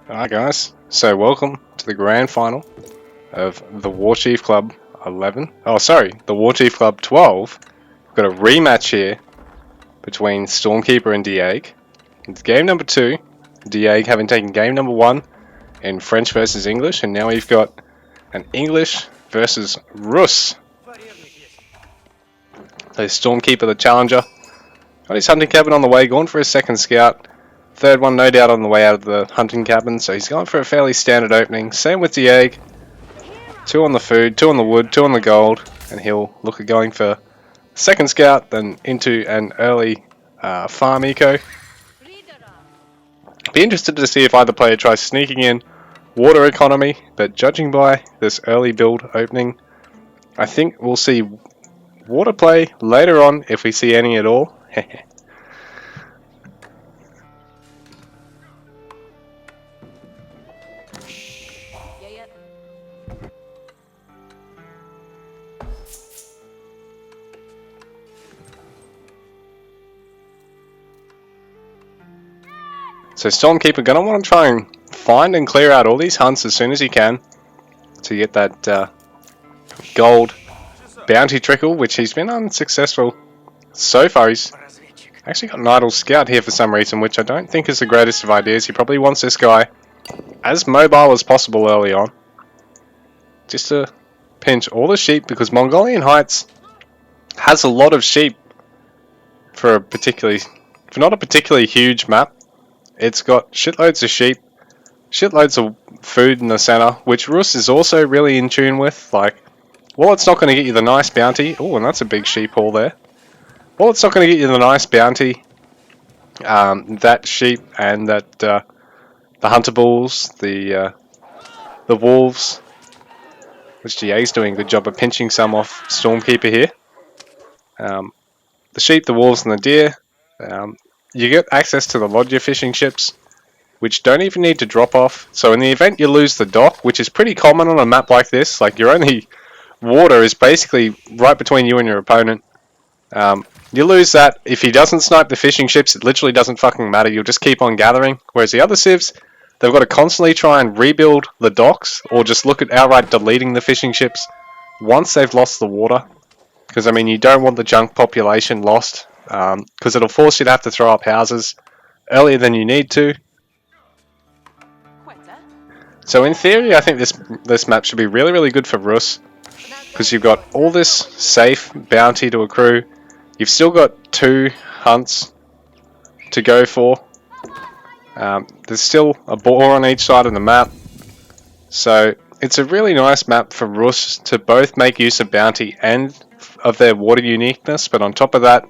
Alright guys, so welcome to the grand final of the Warchief Club 11. Oh sorry, the Warchief Club 12. We've got a rematch here between Stormkeeper and Dieg. It's game number 2, Dieg having taken game number 1 in French versus English, and now we've got an English versus Rus. So Stormkeeper the challenger, got his hunting cabin on the way, going for his second scout. Third one no doubt on the way out of the hunting cabin, so he's going for a fairly standard opening. Same with Dieg. 2 on the food, 2 on the wood, 2 on the gold, and he'll look at going for second scout, then into an early farm eco. Be interested to see if either player tries sneaking in water economy, but judging by this early build opening, I think we'll see water play later on if we see any at all. So Stormkeeper gonna want to try and find and clear out all these hunts as soon as he can to get that gold bounty trickle, which he's been unsuccessful so far. He's actually got an idle scout here for some reason, which I don't think is the greatest of ideas. He probably wants this guy as mobile as possible early on, just to pinch all the sheep, because Mongolian Heights has a lot of sheep for not a particularly huge map. It's got shitloads of sheep, shitloads of food in the center, which Rus is also really in tune with. Like, while it's not going to get you the nice bounty, oh, and that's a big sheep haul there. While it's not going to get you the nice bounty, that sheep and that the hunter bulls, the wolves, which GA's doing a good job of pinching some off Stormkeeper here. The sheep, the wolves, and the deer. You get access to the lodger fishing ships, which don't even need to drop off. So in the event you lose the dock, which is pretty common on a map like this, like your only water is basically right between you and your opponent. You lose that. If he doesn't snipe the fishing ships, it literally doesn't fucking matter. You'll just keep on gathering. Whereas the other civs, they've got to constantly try and rebuild the docks, or just look at outright deleting the fishing ships once they've lost the water. Because, I mean, you don't want the junk population lost, because it'll force you to have to throw up houses earlier than you need to. So in theory, I think this map should be really, really good for Rus, because you've got all this safe bounty to accrue. You've still got 2 hunts to go for. There's still a boar on each side of the map. So it's a really nice map for Rus to both make use of bounty and of their water uniqueness. But on top of that,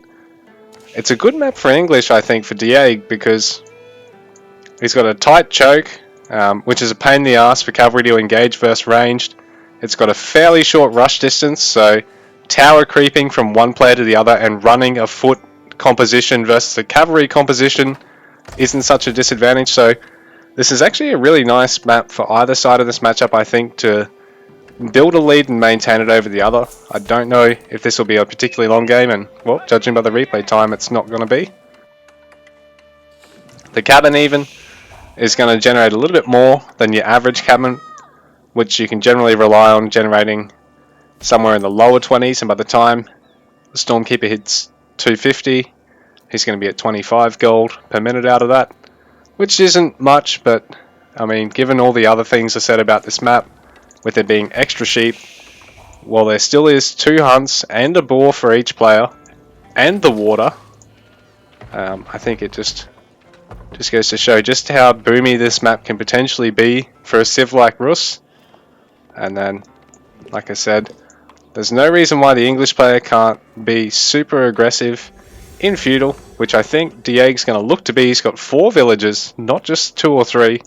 it's a good map for English, I think, for Dieg, because he's got a tight choke, which is a pain in the ass for cavalry to engage versus ranged. It's got a fairly short rush distance, so tower creeping from one player to the other and running a foot composition versus a cavalry composition isn't such a disadvantage. So this is actually a really nice map for either side of this matchup, I think, to build a lead and maintain it over the other. I don't know if this will be a particularly long game, and, well, judging by the replay time, it's not going to be. The cabin even is going to generate a little bit more than your average cabin, which you can generally rely on generating somewhere in the lower 20s, and by the time the Stormkeeper hits 250, he's going to be at 25 gold per minute out of that, which isn't much, but, I mean, given all the other things I said about this map, with there being extra sheep, while there still is 2 hunts and a boar for each player, and the water, I think it just goes to show just how boomy this map can potentially be for a civ like Rus. And then, like I said, there's no reason why the English player can't be super aggressive in feudal, which I think Dieg's going to look to be. He's got 4 villages, not just 2 or 3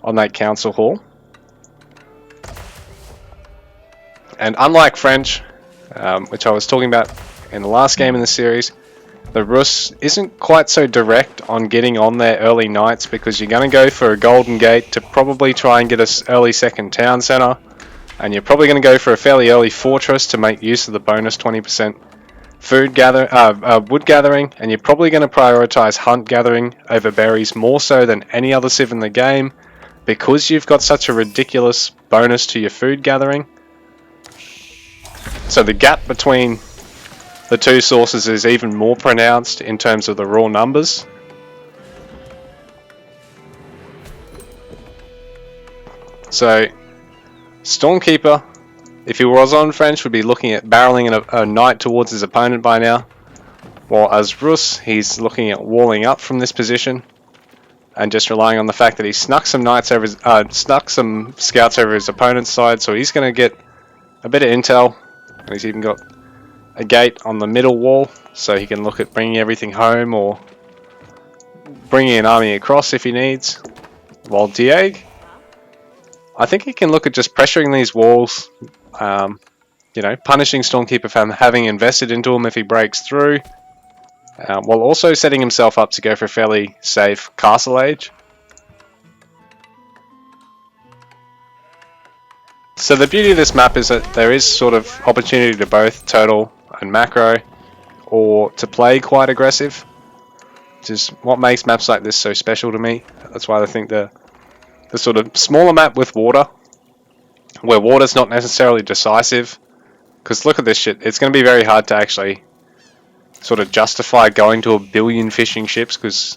on that council hall. And unlike French, which I was talking about in the last game in the series, the Rus isn't quite so direct on getting on their early knights, because you're going to go for a golden gate to probably try and get an early second town centre, and you're probably going to go for a fairly early fortress to make use of the bonus 20% wood gathering, and you're probably going to prioritize hunt gathering over berries more so than any other civ in the game, because you've got such a ridiculous bonus to your food gathering. So the gap between the two sources is even more pronounced in terms of the raw numbers. So Stormkeeper, if he was on French, would be looking at barreling a knight towards his opponent by now. While as Rus, he's looking at walling up from this position and just relying on the fact that he snuck some knights over snuck some scouts over his opponent's side, so he's going to get a bit of intel. And he's even got a gate on the middle wall, so he can look at bringing everything home or bringing an army across if he needs. While Diego, I think he can look at just pressuring these walls, you know, punishing Stormkeeper for having invested into him if he breaks through, while also setting himself up to go for a fairly safe castle age. So the beauty of this map is that there is sort of opportunity to both total and macro, or to play quite aggressive, which is what makes maps like this so special to me. That's why I think the sort of smaller map with water, where water's not necessarily decisive, because look at this shit, it's going to be very hard to actually sort of justify going to a billion fishing ships, because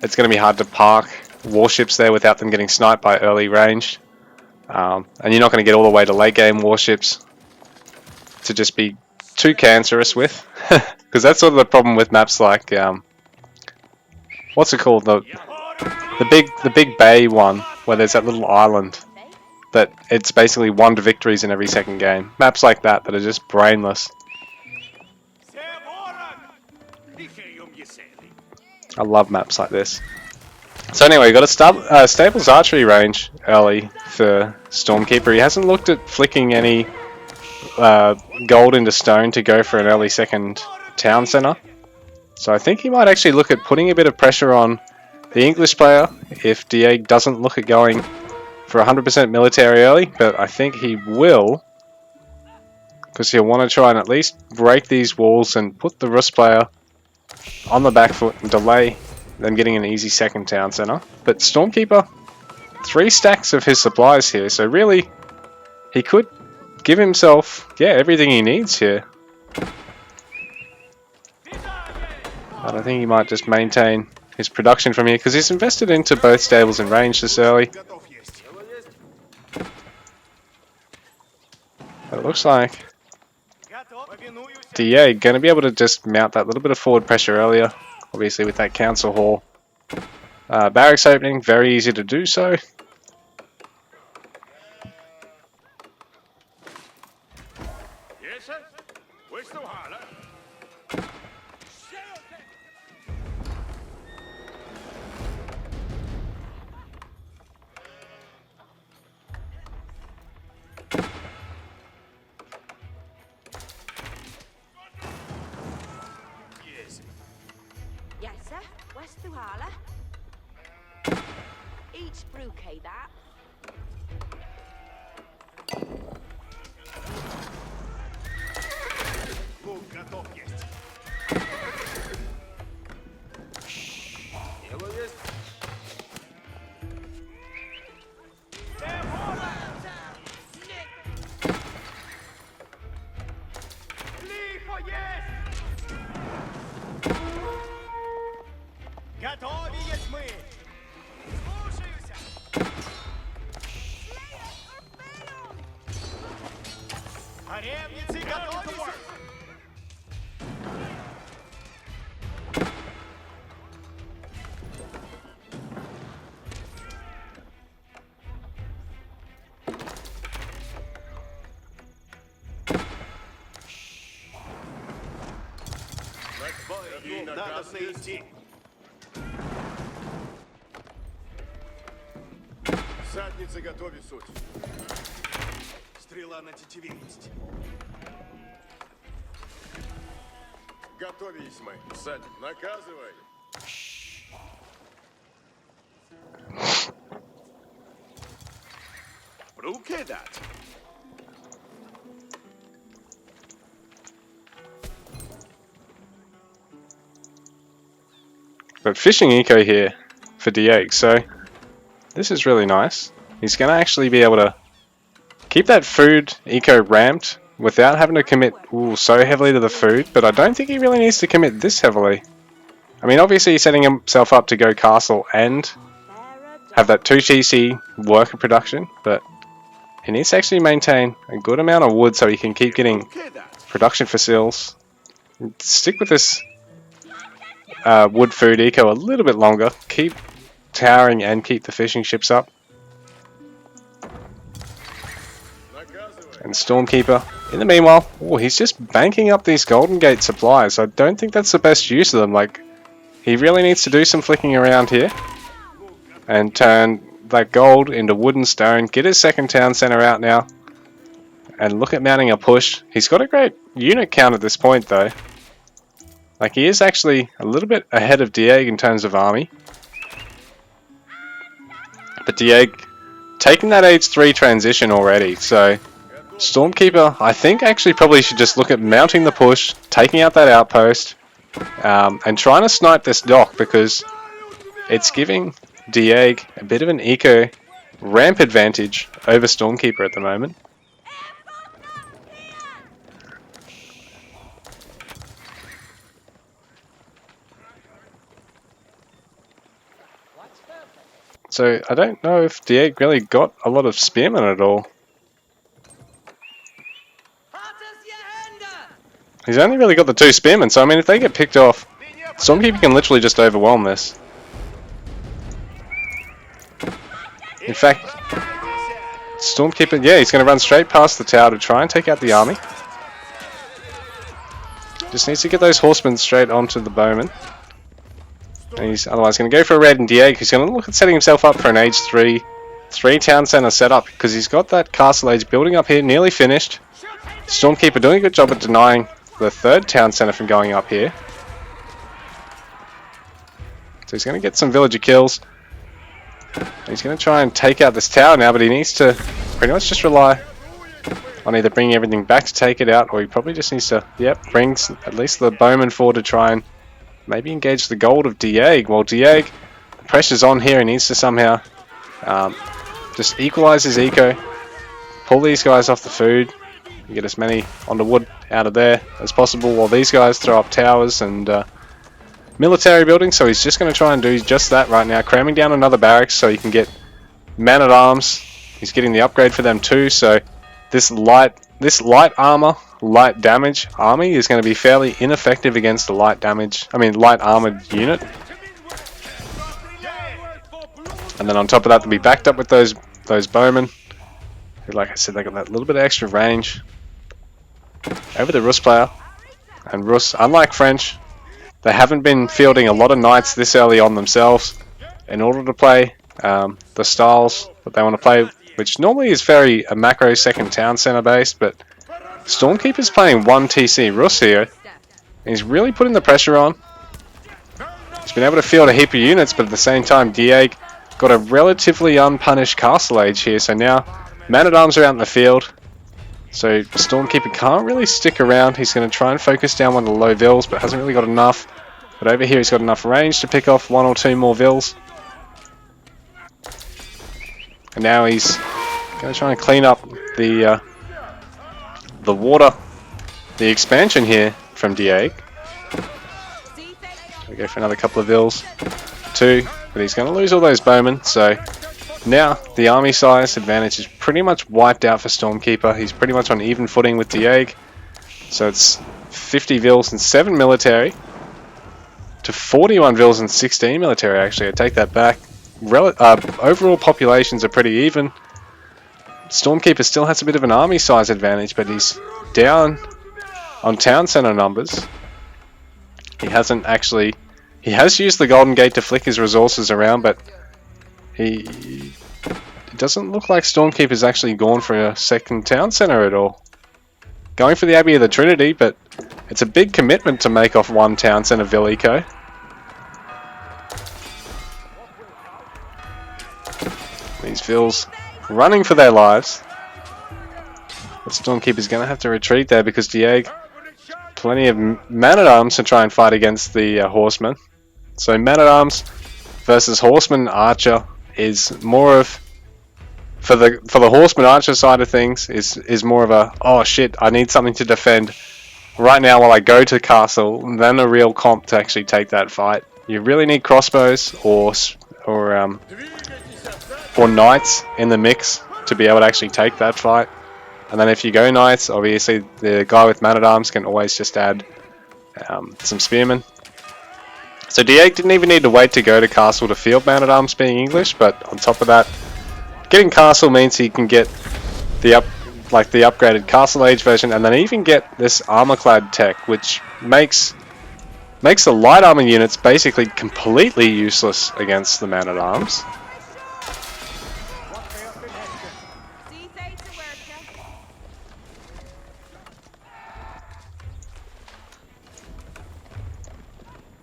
it's going to be hard to park warships there without them getting sniped by early range. And you're not going to get all the way to late game warships to just be too cancerous with, because that's sort of the problem with maps like what's it called, the big bay one, where there's that little island that it's basically 1 to victories in every second game. Maps like that are just brainless. I love maps like this. So anyway, got a Stables archery range early for Stormkeeper. He hasn't looked at flicking any gold into stone to go for an early second town centre. So I think he might actually look at putting a bit of pressure on the English player if Diego doesn't look at going for 100% military early, but I think he will, because he'll want to try and at least break these walls and put the Rus player on the back foot and delay them getting an easy second town centre. But Stormkeeper, 3 stacks of his supplies here, so really he could give himself, yeah, everything he needs here. But I think he might just maintain his production from here, because he's invested into both stables and range this early. But it looks like Diego going to be able to just mount that little bit of forward pressure earlier, obviously with that council hall. Barracks opening, very easy to do so. Надо идти. Задница готове суть. Стрела на тетиве есть. Готовись мы. Садик, наказывай. Руки дать. But fishing eco here for Diego, so this is really nice. He's going to actually be able to keep that food eco ramped without having to commit so heavily to the food, but I don't think he really needs to commit this heavily. I mean, obviously he's setting himself up to go castle and have that 2 TC worker production, but he needs to actually maintain a good amount of wood so he can keep getting Okay, that. production for seals. Stick with this wood food eco a little bit longer. Keep towering and keep the fishing ships up. Наказывай. And Stormkeeper, in the meanwhile, he's just banking up these Golden Gate supplies. I don't think that's the best use of them. Like, he really needs to do some flicking around here and turn that gold into wood and stone. Get his second town center out now and look at mounting a push. He's got a great unit count at this point though. Like, he is actually a little bit ahead of Diego in terms of army. But Diego taking that age 3 transition already, so Stormkeeper, I think, actually probably should just look at mounting the push, taking out that outpost, and trying to snipe this dock, because it's giving Diego a bit of an eco ramp advantage over Stormkeeper at the moment. So I don't know if Diego really got a lot of spearmen at all. He's only really got the 2 spearmen, so I mean, if they get picked off, Stormkeeper can literally just overwhelm this. In fact, Stormkeeper, yeah, he's going to run straight past the tower to try and take out the army. Just needs to get those horsemen straight onto the bowmen. And he's otherwise going to go for a red, and Diego, he's going to look at setting himself up for an age 3 town center setup, because he's got that castle age building up here, nearly finished. Stormkeeper doing a good job at denying the 3rd town center from going up here. So he's going to get some villager kills. He's going to try and take out this tower now, but he needs to pretty much just rely on either bringing everything back to take it out, or he probably just needs to, bring at least the bowman forward to try and maybe engage the gold of Diego. Well, Diego, the pressure's on here. He needs to somehow just equalize his eco, pull these guys off the food, and get as many on the wood out of there as possible, while these guys throw up towers and military buildings. So he's just going to try and do just that right now, cramming down another barracks so he can get man-at-arms. He's getting the upgrade for them too, so this light armor, light damage army is going to be fairly ineffective against a light armored unit. And then on top of that, they'll be backed up with those bowmen, who, like I said, they got that little bit of extra range over the Rus player. And Rus, unlike French, they haven't been fielding a lot of knights this early on themselves in order to play the styles that they want to play, which normally is very a macro second town center based, but Stormkeeper's playing 1 TC Rus here, and he's really putting the pressure on. He's been able to field a heap of units, but at the same time Diego got a relatively unpunished castle age here, so now man-at-arms are out in the field. So Stormkeeper can't really stick around. He's going to try and focus down one of the low vills, but hasn't really got enough. But over here he's got enough range to pick off 1 or 2 more vills. And now he's going to try and clean up the water, the expansion here from Diego. We go for another couple of vills, 2, but he's going to lose all those bowmen. So now the army size advantage is pretty much wiped out for Stormkeeper. He's pretty much on even footing with Diego. So it's 50 vills and 7 military to 41 vills and 16 military. Actually, I take that back. Overall populations are pretty even. Stormkeeper still has a bit of an army size advantage, but he's down on town center numbers. He has used the Golden Gate to flick his resources around, but it doesn't look like Stormkeeper's actually gone for a second town center at all. Going for the Abbey of the Trinity, but it's a big commitment to make off 1 town center Vill Eco. These Vills running for their lives. But Stormkeeper's going to have to retreat there because Diego, plenty of man-at-arms to try and fight against the horsemen. So man-at-arms versus horseman archer is more of, for the horseman archer side of things, is more of a, oh shit, I need something to defend right now while I go to castle, than a real comp to actually take that fight. You really need crossbows or knights in the mix to be able to actually take that fight. And then if you go knights, obviously the guy with man-at-arms can always just add some spearmen. So Diego didn't even need to wait to go to castle to field man-at-arms being English, but on top of that, getting castle means he can get the upgraded castle age version, and then even get this armor-clad tech, which makes the light armor units basically completely useless against the man-at-arms.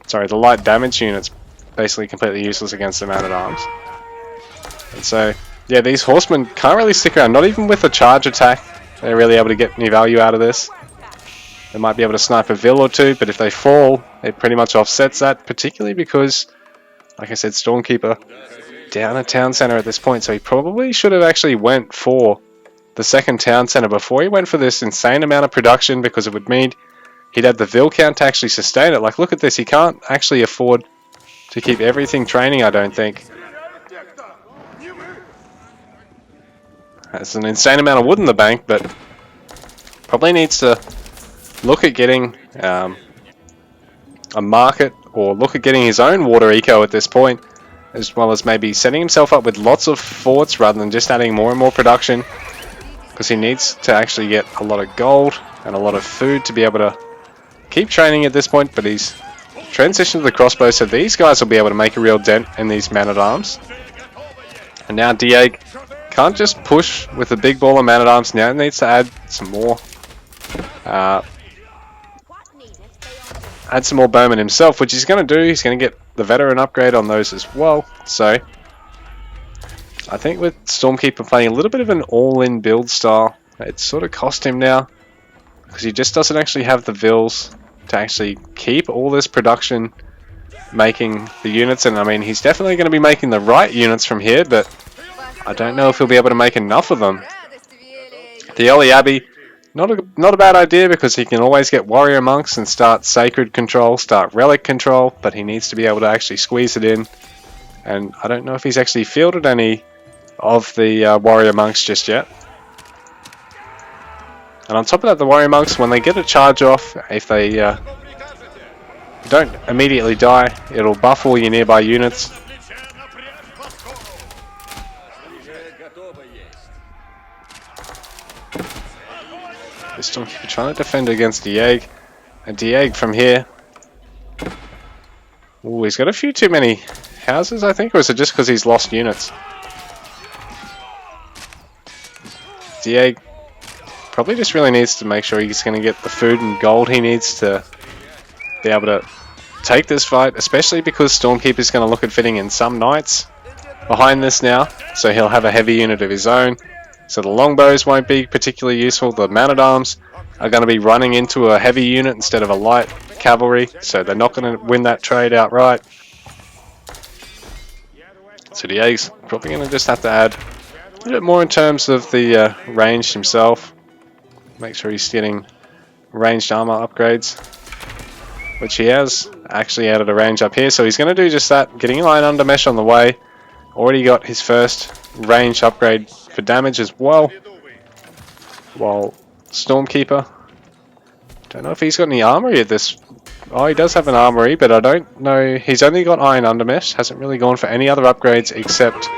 Sorry, the light damage units basically completely useless against the man-at-arms. And so, yeah, these horsemen can't really stick around, not even with a charge attack. They're really able to get any value out of this. They might be able to snipe a vill or two, but if they fall, it pretty much offsets that, particularly because, like I said, Stormkeeper down a town center at this point, so he probably should have actually went for the second town center before he went for this insane amount of production, because it would mean he'd have the vill count to actually sustain it. Like, look at this, he can't actually afford to keep everything training, I don't think. That's an insane amount of wood in the bank, but probably needs to look at getting a market, or look at getting his own water eco at this point, as well as maybe setting himself up with lots of forts rather than just adding more and more production, because he needs to actually get a lot of gold and a lot of food to be able to keep training at this point. But he's transitioned to the crossbow, so these guys will be able to make a real dent in these man-at-arms. And now Diego can't just push with a big ball of man-at-arms, now he needs to add some more bowmen himself, which he's going to do. He's going to get the veteran upgrade on those as well. So I think with Stormkeeper playing a little bit of an all-in build style, it's sort of cost him now, because he just doesn't actually have the vills to actually keep all this production making the units. And I mean, he's definitely going to be making the right units from here, but I don't know if he'll be able to make enough of them. The AoEIV, not a bad idea, because he can always get warrior monks and start sacred control, start relic control, but he needs to be able to actually squeeze it in. And I don't know if he's actually fielded any of the warrior monks just yet. And on top of that, the warrior monks, when they get a charge off, if they don't immediately die, it'll buff all your nearby units. This Stormkeeper trying to defend against Diego, and Diego from here. Ooh, he's got a few too many houses, I think, or is it just because he's lost units? Diego probably just really needs to make sure he's going to get the food and gold he needs to be able to take this fight, especially because Stormkeeper's going to look at fitting in some knights behind this now, so he'll have a heavy unit of his own. So the longbows won't be particularly useful. The man-at-arms are going to be running into a heavy unit instead of a light cavalry, so they're not going to win that trade outright. So Diego's probably going to just have to add a little bit more in terms of the range himself. Make sure he's getting ranged armor upgrades, which he has actually added a range up here, so he's going to do just that, getting iron under mesh on the way. Already got his first range upgrade for damage as well, while Stormkeeper, don't know if he's got any armory at this. Oh, he does have an armory, but I don't know, he's only got iron under mesh, hasn't really gone for any other upgrades except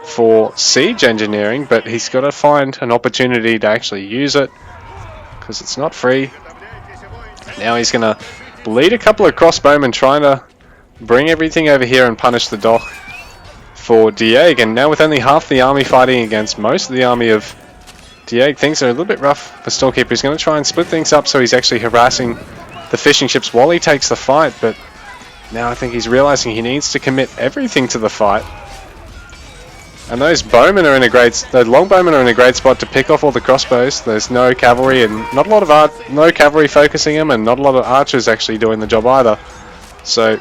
for siege engineering, but he's got to find an opportunity to actually use it, because it's not free. Now he's going to bleed a couple of crossbowmen trying to bring everything over here and punish the dock for Diego. And now with only half the army fighting against most of the army of Diego, things are a little bit rough for Stormkeeper. He's going to try and split things up so he's actually harassing the fishing ships while he takes the fight, but now I think he's realizing he needs to commit everything to the fight. And those bowmen are in a great, the longbowmen are in a great spot to pick off all the crossbows. There's no cavalry and not a lot of no cavalry focusing him, and not a lot of archers actually doing the job either. So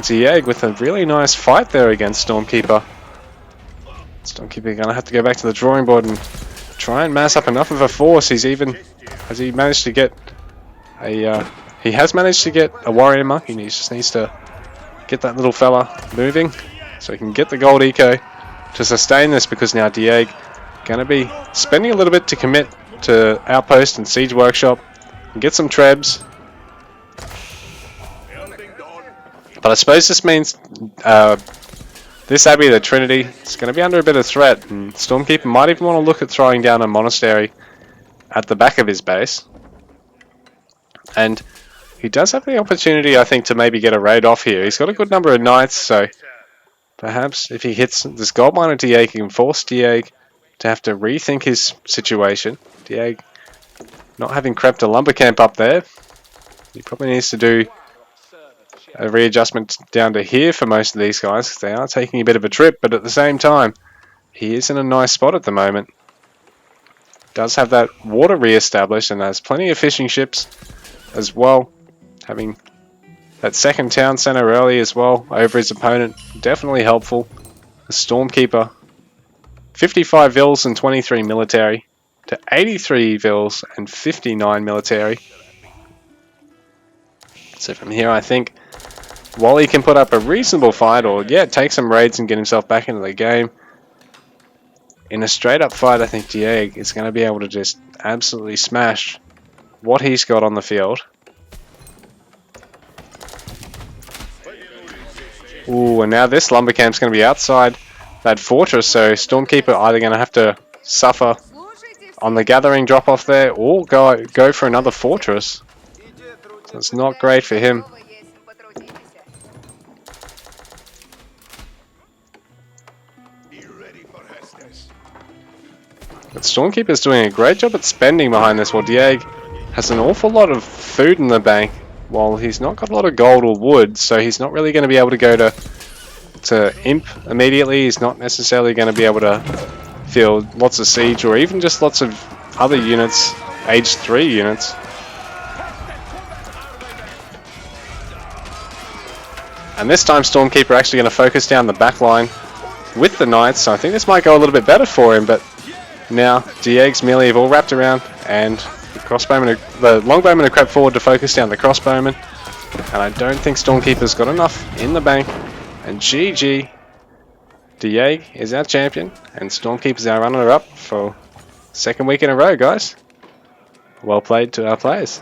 Diego with a really nice fight there against Stormkeeper. Stormkeeper gonna have to go back to the drawing board and try and mass up enough of a force. Has he managed to get a he has managed to get a warrior monk. He just needs to get that little fella moving so he can get the gold eco to sustain this, because now Diego gonna be spending a little bit to commit to Outpost and Siege Workshop and get some trebs. But I suppose this means this Abbey of the Trinity is going to be under a bit of threat, and Stormkeeper might even want to look at throwing down a monastery at the back of his base. And he does have the opportunity, I think, to maybe get a raid off here. He's got a good number of knights, so perhaps if he hits this gold mine at Diego, he can force Diego to have to rethink his situation. Diego not having crept a lumber camp up there. He probably needs to do a readjustment down to here for most of these guys. They are taking a bit of a trip, but at the same time, he is in a nice spot at the moment. Does have that water re-established and has plenty of fishing ships as well. Having that second town center early as well over his opponent, definitely helpful. The Stormkeeper, 55 vils and 23 military to 83 vils and 59 military. So from here, I think Wally can put up a reasonable fight, or take some raids and get himself back into the game. In a straight up fight, I think Diego is going to be able to just absolutely smash what he's got on the field. Ooh, and now this lumber camp's going to be outside that fortress, so Stormkeeper either going to have to suffer on the gathering drop off there, or go for another fortress. So it's not great for him. But Stormkeeper's doing a great job at spending behind this, while Diego has an awful lot of food in the bank, while he's not got a lot of gold or wood, so he's not really going to be able to go to Imp immediately. He's not necessarily going to be able to field lots of siege, or even just lots of other units, age 3 units. And this time Stormkeeper actually going to focus down the back line with the knights, so I think this might go a little bit better for him, but now Diego's melee have all wrapped around, and the longbowmen have crept forward to focus down the crossbowmen, and I don't think Stormkeeper's got enough in the bank. And GG, Diego is our champion, and Stormkeeper's our runner-up for second week in a row, guys. Well played to our players.